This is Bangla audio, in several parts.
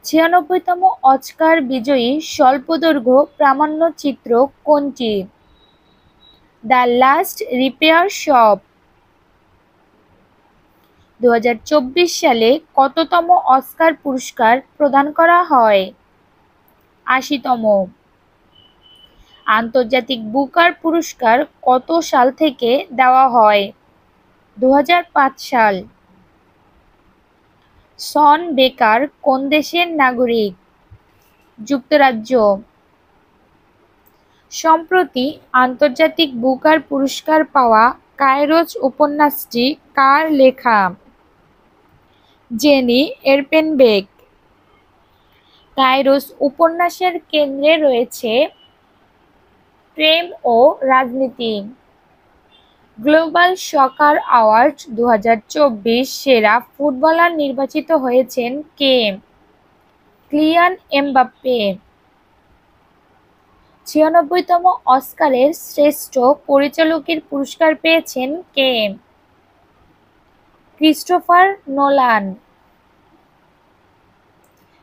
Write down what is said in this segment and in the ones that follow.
ছিয়ানব্বইতম অস্কার বিজয়ী স্বল্পদৈর্ঘ্য প্রামাণ্যচিত্র কোনটি? The last repair shop. 2024 সালে কততম অস্কার পুরস্কার প্রদান করা হয়? ৮০তম। আন্তর্জাতিক বুকার পুরস্কার কত সাল থেকে দেওয়া হয়? 2005 সাল। শন বেকার কোন দেশের নাগরিক? যুক্তরাজ্য। সম্প্রতি আন্তর্জাতিক বুকার পুরস্কার পাওয়া কায়রোচ উপন্যাসটি কার লেখা? জেনি এরপেনবেক। কায়রোচ উপন্যাসের কেন্দ্রে রয়েছে প্রেম ও রাজনীতি। গ্লোবাল সকার অ্যাওয়ার্ড 2024 সেরা ফুটবলার নির্বাচিত হয়েছেন কে? Kylian Mbappe. 96তম অস্কারের শ্রেষ্ঠ পরিচালকের পুরস্কার পেয়েছেন কে? Christopher Nolan.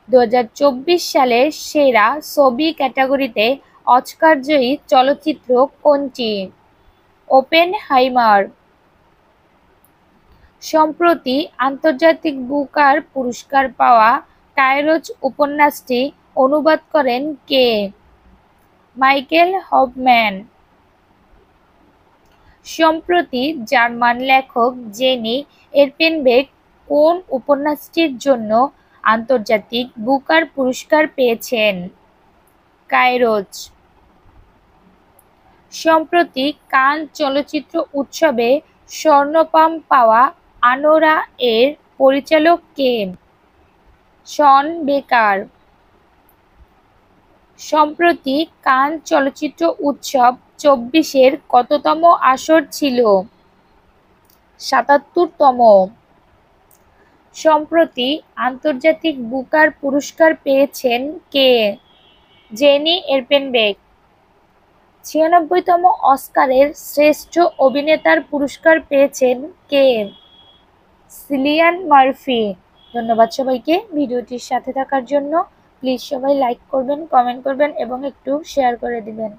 2024 সালের সেরা ছবি ক্যাটাগরিতে অস্কারজয়ী চলচ্চিত্র কোনটি? ওপেনহাইমার। সম্প্রতি আন্তর্জাতিক বুকার পুরস্কার পাওয়া কায়রোচ উপন্যাসটি অনুবাদ করেন কে? Michael Hofmann. সম্প্রতি জার্মান লেখক জেনি এরপেনবেক কোন উপন্যাসটির জন্য আন্তর্জাতিক বুকার পুরস্কার পেয়েছেন? কায়রোচ। সম্প্রতি কান চলচ্চিত্র উৎসবে স্বর্ণপাম পাওয়া আনোরা এর পরিচালক কে? শন বেকার। সম্প্রতি কান চলচ্চিত্র উৎসব 24-এর কততম আসর ছিল? 77তম। সম্প্রতি আন্তর্জাতিক বুকার পুরস্কার পেয়েছেন কে? জেনি এরপেনবেক। 96তম অস্কারের শ্রেষ্ঠ অভিনেতার পুরস্কার পেয়েছেন কে? Cillian Murphy. ধন্যবাদ সবাইকে ভিডিওটির সাথে থাকার জন্য। প্লিজ সবাই লাইক করবেন, কমেন্ট করবেন এবং একটু শেয়ার করে দিবেন।